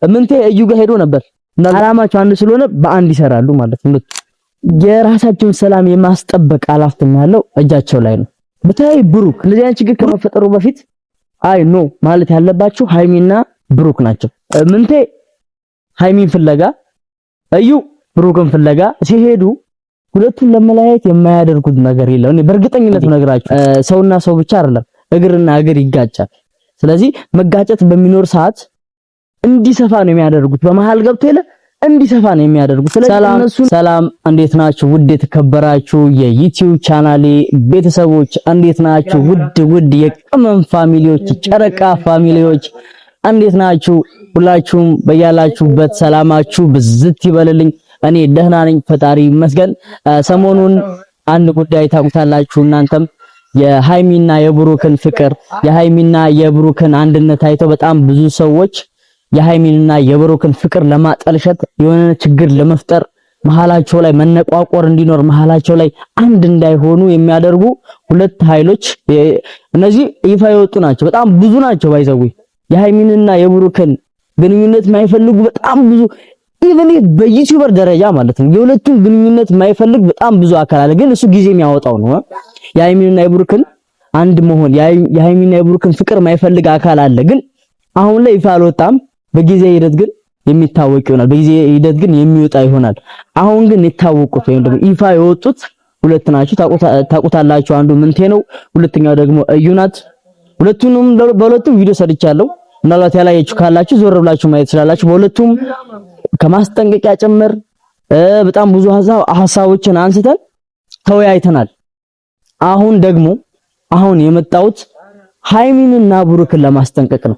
ምንቴ እዩ ጋር ሄዶ ነበር እና አላማቸው አንድ ስለሆነ በአንድ ይሰራሉ ማለት ነው። የራሳቸውን ሰላም የማስጠበቅ ኃላፊነት ያለው እጃቸው ላይ ነው። በተለይ ብሩክ እንደዚህ አይነት ችግር ከመፈጠሩ በፊት አይ ኖ ማለት ያለባቸው ሃይሚና ብሩክ ናቸው። ምንቴ ሃይሚን ፍለጋ እዩ ብሩክን ፍለጋ ሲሄዱ ሁለቱን ለመለያየት የማያደርጉት ነገር የለም። እኔ በእርግጠኝነት ነግራችሁ ሰውና ሰው ብቻ አይደለም እግርና እግር ይጋጫል። ስለዚህ መጋጨት በሚኖር ሰዓት እንዲሰፋ ነው የሚያደርጉት። በመሃል ገብቶ የለ እንዲሰፋ ነው የሚያደርጉት። ሰላም እንዴት ናችሁ? ውድ የተከበራችሁ የዩቲዩብ ቻናሌ ቤተሰቦች እንዴት ናችሁ? ውድ የቅመም ፋሚሊዎች፣ ጨረቃ ፋሚሊዎች እንዴት ናችሁ? ሁላችሁም በያላችሁበት ሰላማችሁ ብዝት ይበልልኝ። እኔ ደህና ነኝ፣ ፈጣሪ ይመስገን። ሰሞኑን አንድ ጉዳይ ታውቁታላችሁ እናንተም የሃይሚና የብሩክን ፍቅር የሃይሚና የብሩክን አንድነት አይተው በጣም ብዙ ሰዎች የሃይሚንና የብሩክን ፍቅር ለማጠልሸት የሆነ ችግር ለመፍጠር መሃላቸው ላይ መነቋቆር እንዲኖር መሃላቸው ላይ አንድ እንዳይሆኑ የሚያደርጉ ሁለት ኃይሎች እነዚህ ይፋ የወጡ ናቸው። በጣም ብዙ ናቸው። ባይዘው የሃይሚንና የብሩክን ግንኙነት የማይፈልጉ በጣም ብዙ ኢቭን በዩቲዩበር ደረጃ ማለት ነው የሁለቱን ግንኙነት የማይፈልግ በጣም ብዙ አካል አለ። ግን እሱ ጊዜ የሚያወጣው ነው። የሃይሚንና የብሩክን አንድ መሆን የሃይሚንና የብሩክን ፍቅር የማይፈልግ አካል አለ። ግን አሁን ላይ ይፋ አልወጣም። በጊዜ ሂደት ግን የሚታወቅ ይሆናል። በጊዜ ሂደት ግን የሚወጣ ይሆናል። አሁን ግን የታወቁት ወይም ደግሞ ይፋ የወጡት ሁለት ናቸው። ታውቁታላችሁ። አንዱ ምንቴ ነው፣ ሁለተኛው ደግሞ እዩ ናት። ሁለቱንም በሁለቱም ቪዲዮ ሰርቻለሁ። ምናልባት ያላያችሁ ካላችሁ ዞር ብላችሁ ማየት ትችላላችሁ። በሁለቱም ከማስጠንቀቂያ ጭምር በጣም ብዙ ሐሳቦችን አንስተን ተወያይተናል። አሁን የመጣሁት ሃይሚንና ብሩክን ለማስጠንቀቅ ነው።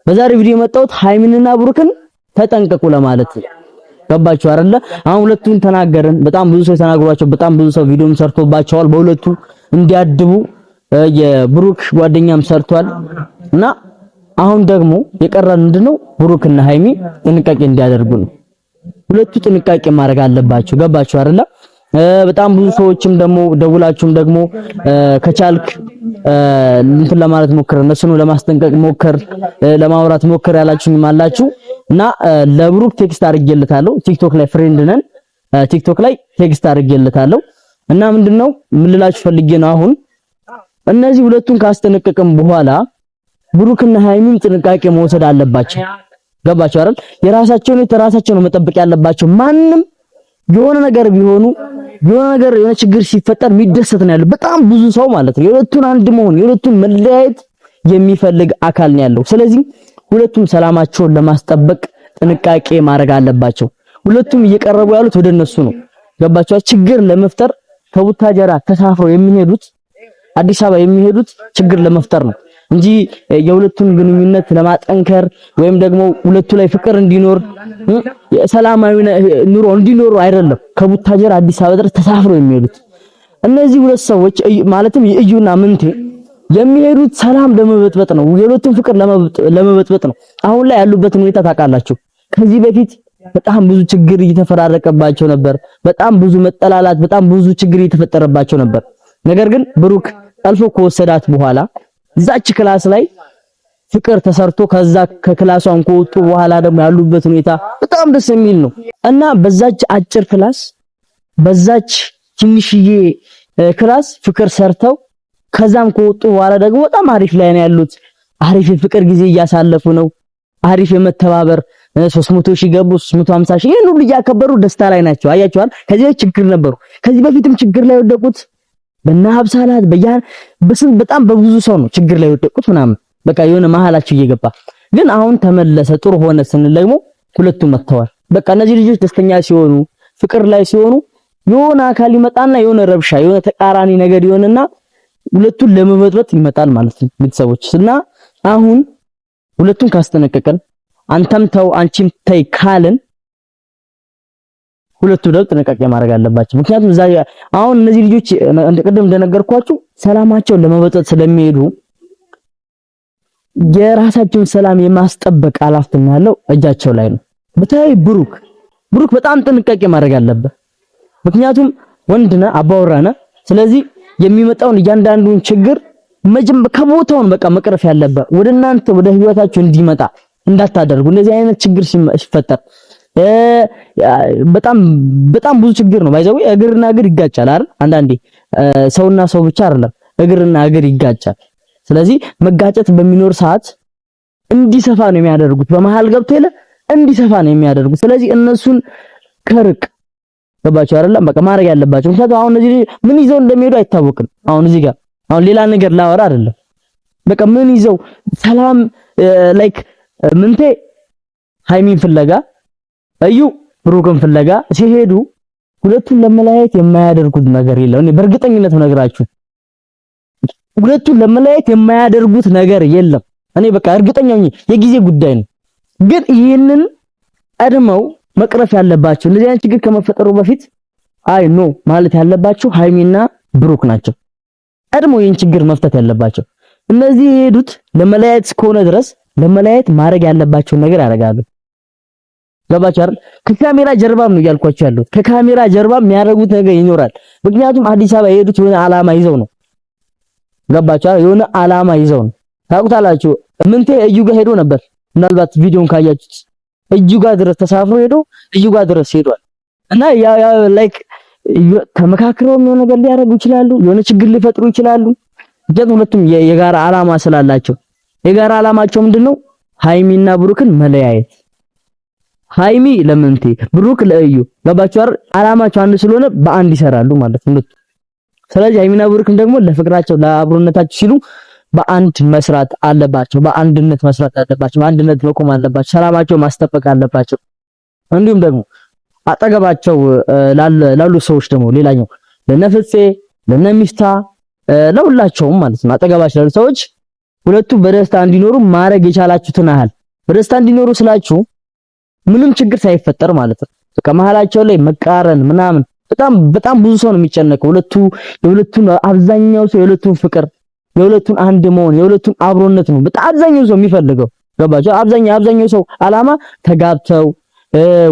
በዛሬ ቪዲዮ የመጣሁት ሃይሚንና ብሩክን ተጠንቀቁ ለማለት ነው። ገባችሁ አይደለ? አሁን ሁለቱን ተናገርን። በጣም ብዙ ሰው ተናግሯቸው፣ በጣም ብዙ ሰው ቪዲዮም ሰርቶባቸዋል። በሁለቱ እንዲያድቡ የብሩክ ጓደኛም ሰርቷል እና አሁን ደግሞ የቀረን ምንድነው ብሩክና ሃይሚ ጥንቃቄ እንዲያደርጉ ነው። ሁለቱ ጥንቃቄ ማድረግ አለባቸው። ገባችሁ አይደለ? በጣም ብዙ ሰዎችም ደግሞ ደውላችሁም ደግሞ ከቻልክ እንትን ለማለት ሞክር፣ እነሱን ለማስጠንቀቅ ሞክር፣ ለማውራት ሞክር ያላችሁኝም አላችሁ እና ለብሩክ ቴክስት አድርጌለታለሁ። ቲክቶክ ላይ ፍሬንድ ነን። ቲክቶክ ላይ ቴክስት አድርጌለታለሁ እና ምንድነው ምን ልላችሁ ፈልጌ ነው አሁን እነዚህ ሁለቱን ካስጠነቀቅም በኋላ ብሩክና ሃይሚም ጥንቃቄ መውሰድ አለባቸው። ገባችሁ አይደል? የራሳቸውን መጠበቅ ያለባቸው። ማንም የሆነ ነገር ቢሆኑ የሆነ ችግር ሲፈጠር የሚደሰት ነው ያለው በጣም ብዙ ሰው ማለት ነው። የሁለቱን አንድ መሆን የሁለቱን መለያየት የሚፈልግ አካል ነው ያለው። ስለዚህ ሁለቱም ሰላማቸውን ለማስጠበቅ ጥንቃቄ ማድረግ አለባቸው። ሁለቱም እየቀረቡ ያሉት ወደ እነሱ ነው። ገባችሁ? ችግር ለመፍጠር ከቡታጀራ ተሳፍረው የሚሄዱት አዲስ አበባ የሚሄዱት ችግር ለመፍጠር ነው እንጂ የሁለቱን ግንኙነት ለማጠንከር ወይም ደግሞ ሁለቱ ላይ ፍቅር እንዲኖር ሰላማዊ ኑሮ እንዲኖሩ አይደለም። ከቡታጀራ አዲስ አበባ ድረስ ተሳፍረው የሚሄዱት እነዚህ ሁለት ሰዎች ማለትም እዩና ምንቴ የሚሄዱት ሰላም ለመበጥበጥ ነው። የሁለቱን ፍቅር ለመበጥበጥ ነው። አሁን ላይ ያሉበትን ሁኔታ ታውቃላችሁ። ከዚህ በፊት በጣም ብዙ ችግር እየተፈራረቀባቸው ነበር። በጣም ብዙ መጠላላት፣ በጣም ብዙ ችግር እየተፈጠረባቸው ነበር። ነገር ግን ብሩክ ጠልፎ ከወሰዳት በኋላ እዛች ክላስ ላይ ፍቅር ተሰርቶ ከዛ ከክላሷን ከወጡ በኋላ ደግሞ ያሉበት ሁኔታ በጣም ደስ የሚል ነው እና በዛች አጭር ክላስ በዛች ትንሽዬ ክላስ ፍቅር ሰርተው ከዛም ከወጡ በኋላ ደግሞ በጣም አሪፍ ላይ ነው ያሉት። አሪፍ የፍቅር ጊዜ እያሳለፉ ነው። አሪፍ የመተባበር 300 ሺህ ገቡ፣ 350 ሺህ ይሄን ሁሉ እያከበሩ ደስታ ላይ ናቸው። አያችኋል? ከዚህ ችግር ነበሩ። ከዚህ በፊትም ችግር ላይ ወደቁት። በናብሳላት በጣም በብዙ ሰው ነው ችግር ላይ ወደቁት ምናምን በቃ የሆነ መሃላቸው እየገባ ግን አሁን ተመለሰ ጥሩ ሆነ ስንል ደግሞ ሁለቱም መተዋል። በቃ እነዚህ ልጆች ደስተኛ ሲሆኑ ፍቅር ላይ ሲሆኑ የሆነ አካል ይመጣና የሆነ ረብሻ የሆነ ተቃራኒ ነገር ይሆንና ሁለቱን ለመበጥበጥ ይመጣል ማለት ነው ቤተሰቦች። እና አሁን ሁለቱን ካስጠነቀቀን አንተም ተው አንቺም ተይ ካልን ሁለቱ ደግሞ ጥንቃቄ ማድረግ አለባቸው። ምክንያቱም አሁን እነዚህ ልጆች ቅድም እንደነገርኳችሁ ሰላማቸውን ለመበጥበጥ ስለሚሄዱ የራሳቸውን ሰላም የማስጠበቅ ኃላፊነት ያለው እጃቸው ላይ ነው። በተለይ ብሩክ በጣም ጥንቃቄ ማድረግ አለበት። ምክንያቱም ወንድና አባወራና ስለዚህ የሚመጣውን እያንዳንዱን ችግር ከቦታውን በቃ መቅረፍ ያለበት ወደ እናንተ ወደ ህይወታችሁ እንዲመጣ እንዳታደርጉ። እንደዚህ አይነት ችግር ሲፈጠር በጣም በጣም ብዙ ችግር ነው። ባይዘው እግርና እግር ይጋጫል አይደል? አንዳንዴ ሰውና ሰው ብቻ አይደለም እግርና እግር ይጋጫል። ስለዚህ መጋጨት በሚኖር ሰዓት እንዲሰፋ ነው የሚያደርጉት። በመሃል ገብቶ የለ እንዲሰፋ ነው የሚያደርጉት። ስለዚህ እነሱን ከርቅ ገባችሁ አይደለም? በቃ ማድረግ ያለባቸው ምክንያቱም አሁን እዚህ ምን ይዘው እንደሚሄዱ አይታወቅም። አሁን እዚህ ጋር አሁን ሌላ ነገር ላወራ አይደለም። በቃ ምን ይዘው ሰላም ላይክ ምንቴ ሃይሚን ፍለጋ እዩ ብሩክን ፍለጋ ሲሄዱ ሁለቱን ለመለያየት የማያደርጉት ነገር የለም። እኔ በእርግጠኝነት ነግራችሁ ሁለቱን ለመለያየት የማያደርጉት ነገር የለም። እኔ በቃ እርግጠኛ ነኝ የጊዜ ጉዳይ ነው። ግን ይህንን ቀድመው መቅረፍ ያለባቸው እንደዚህ አይነት ችግር ከመፈጠሩ በፊት አይ ኖ ማለት ያለባቸው ሃይሚና ብሩክ ናቸው። ቀድመው ይህን ችግር መፍታት ያለባቸው እነዚህ የሄዱት ለመለያየት እስከሆነ ድረስ ለመለያየት ማድረግ ያለባቸው ነገር ያደርጋሉ። ገባችሁ አይደል? ከካሜራ ጀርባም ነው እያልኳችሁ ያሉት። ከካሜራ ጀርባም የሚያደርጉት ነገር ይኖራል። ምክንያቱም አዲስ አበባ የሄዱት የሆነ ዓላማ ይዘው ነው። ገባችሁ አይደል? የሆነ ዓላማ ይዘው ነው። ታውቁታላችሁ። ምንቴ እዩ ጋር ሄዶ ነበር። ምናልባት ቪዲዮን ካያችሁት እዩ ጋር ድረስ ተሳፍሮ ሄዶ እዩ ጋር ድረስ ሄዷል። እና ያ ላይክ ተመካክረው የሆነ ነገር ሊያደርጉ ይችላሉ። የሆነ ችግር ሊፈጥሩ ይችላሉ። ምክንያቱም ሁለቱም የጋራ ዓላማ ስላላቸው የጋራ ዓላማቸው ምንድነው? ሃይሚና ብሩክን መለያየት። ሃይሚ ለምንቴ ብሩክ ለእዩ ገባችሁ አይደል? ዓላማቸው አንድ ስለሆነ በአንድ ይሰራሉ ማለት ነው። ስለዚህ ሃይሚና ብሩክን ደግሞ ለፍቅራቸው ለአብሮነታቸው ሲሉ በአንድ መስራት አለባቸው። በአንድነት መስራት አለባቸው። በአንድነት መቆም አለባቸው። ሰላማቸው ማስጠበቅ አለባቸው። እንዲሁም ደግሞ አጠገባቸው ላሉ ሰዎች ደግሞ ሌላኛው ለነፍጼ ለነሚስታ ለሁላቸውም ማለት ነው አጠገባቸው ላሉ ሰዎች ሁለቱ በደስታ እንዲኖሩ ማድረግ የቻላችሁትን ያህል በደስታ እንዲኖሩ ስላችሁ ምንም ችግር ሳይፈጠር ማለት ነው። በቃ መሀላቸው ላይ መቃረን ምናምን በጣም ብዙ ሰው ነው የሚጨነቀው። የሁለቱን አብዛኛው ሰው የሁለቱን ፍቅር የሁለቱን አንድ መሆን የሁለቱን አብሮነት ነው በጣም አብዛኛው ሰው የሚፈልገው። ገባችሁ? አብዛኛው ሰው አላማ ተጋብተው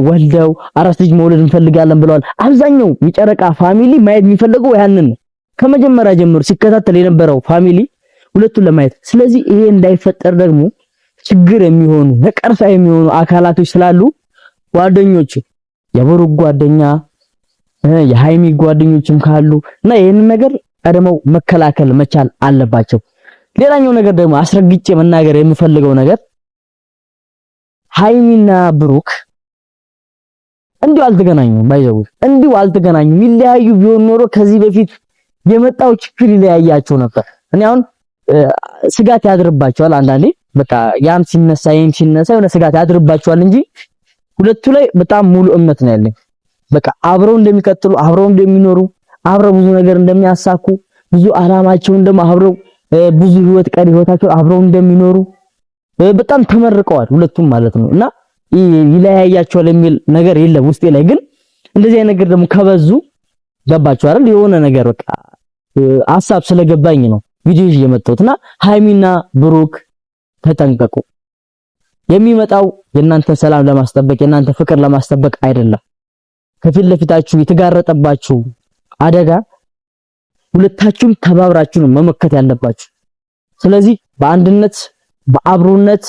ወልደው አራስ ልጅ መውለድ እንፈልጋለን ብለዋል። አብዛኛው የጨረቃ ፋሚሊ ማየት የሚፈልገው ያንን ነው። ከመጀመሪያ ጀምሮ ሲከታተል የነበረው ፋሚሊ ሁለቱን ለማየት። ስለዚህ ይሄ እንዳይፈጠር ደግሞ ችግር የሚሆኑ ነቀርሳ የሚሆኑ አካላቶች ስላሉ ጓደኞች የብሩክ ጓደኛ የሃይሚ ጓደኞችም ካሉ እና ይሄንን ነገር ቀድመው መከላከል መቻል አለባቸው። ሌላኛው ነገር ደግሞ አስረግጬ መናገር የምፈልገው ነገር ሃይሚና ብሩክ እንዲሁ አልተገናኙም። ባይዘው እንዲሁ አልተገናኙም። ይለያዩ ቢሆን ኖሮ ከዚህ በፊት የመጣው ችግር ይለያያቸው ነበር። እኔ አሁን ስጋት ያድርባቸዋል አንዳንዴ በቃ ያም ሲነሳ ይሄም ሲነሳ የሆነ ስጋት ያድርባቸዋል እንጂ ሁለቱ ላይ በጣም ሙሉ እምነት ነው ያለኝ። በቃ አብረው እንደሚቀጥሉ አብረው እንደሚኖሩ አብረው ብዙ ነገር እንደሚያሳኩ ብዙ አላማቸውን ደግሞ አብረው ብዙ ህይወት ቀሪ ህይወታቸውን አብረው እንደሚኖሩ በጣም ተመርቀዋል ሁለቱም ማለት ነው። እና ይለያያቸዋል የሚል ነገር የለም ውስጤ ላይ። ግን እንደዚህ አይነት ነገር ደግሞ ከበዙ ገባችሁ አይደል? የሆነ ነገር በቃ ሐሳብ ስለገባኝ ነው ቪዲዮ እየመጣሁትና ሃይሚና ብሩክ ተጠንቀቁ። የሚመጣው የእናንተን ሰላም ለማስጠበቅ የእናንተ ፍቅር ለማስጠበቅ አይደለም። ከፊት ለፊታችሁ የተጋረጠባችሁ አደጋ ሁለታችሁም ተባብራችሁ ነው መመከት ያለባችሁ። ስለዚህ በአንድነት በአብሮነት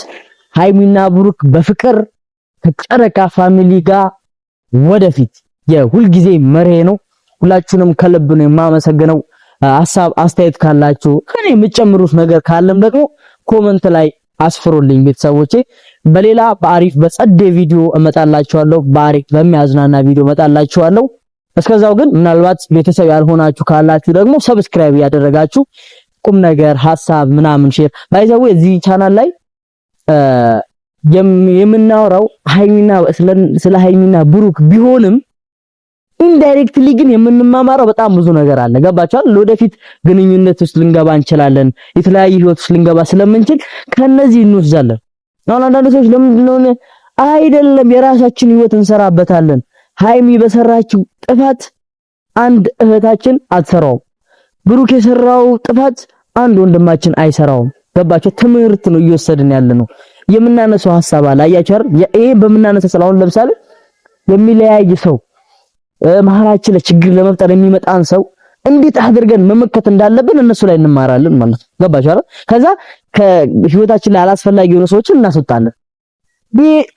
ሃይሚና ብሩክ በፍቅር ከጨረቃ ፋሚሊ ጋር ወደፊት የሁልጊዜ መሬ ነው። ሁላችሁንም ከልብ ነው የማመሰግነው። ሐሳብ አስተያየት ካላችሁ ከኔ የምትጨምሩት ነገር ካለም ደግሞ ኮመንት ላይ አስፍሩልኝ ቤተሰቦቼ። በሌላ በአሪፍ በጸደ ቪዲዮ እመጣላችኋለሁ። በአሪፍ በሚያዝናና ቪዲዮ እመጣላችኋለሁ። እስከዛው ግን ምናልባት ቤተሰብ ያልሆናችሁ ካላችሁ ደግሞ ሰብስክራይብ ያደረጋችሁ ቁም ነገር ሐሳብ ምናምን ሼር ባይዘው እዚህ ቻናል ላይ የምናወራው ስለ ሃይሚና ብሩክ ቢሆንም ኢንዳይሬክትሊ ግን የምንማማረው በጣም ብዙ ነገር አለ። ገባችኋል? ለወደፊት ግንኙነት ውስጥ ልንገባ እንችላለን። የተለያየ ህይወት ውስጥ ልንገባ ስለምንችል ከነዚህ እንወስዳለን። አሁን አንዳንድ ሰዎች ለምንድን ነው አይደለም የራሳችን ህይወት እንሰራበታለን። ሃይሚ በሰራችው ጥፋት አንድ እህታችን አትሰራውም። ብሩክ የሰራው ጥፋት አንድ ወንድማችን አይሰራውም። ገባችሁ? ትምህርት ነው እየወሰድን ያለነው። የምናነሳው ሐሳብ አለ። አያችሁ አይደል? ይሄ በምናነሳው ሰላውን ለምሳሌ የሚለያይ ሰው መሀላችን ለችግር ለመፍጠር የሚመጣን ሰው እንዴት አድርገን መመከት እንዳለብን እነሱ ላይ እንማራለን ማለት ነው። ገባችሁ አይደል? ከዛ ከህይወታችን ላይ አላስፈላጊ የሆኑ ሰዎችን እናስወጣለን።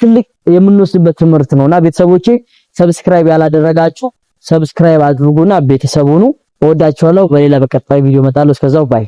ትልቅ የምንወስድበት ትምህርት ነውና ቤተሰቦቼ ሰብስክራይብ ያላደረጋችሁ ሰብስክራይብ አድርጉና ቤተሰብ ሁኑ። እወዳችኋለሁ። በሌላ በቀጣይ ቪዲዮ እመጣለሁ። እስከዛው ባይ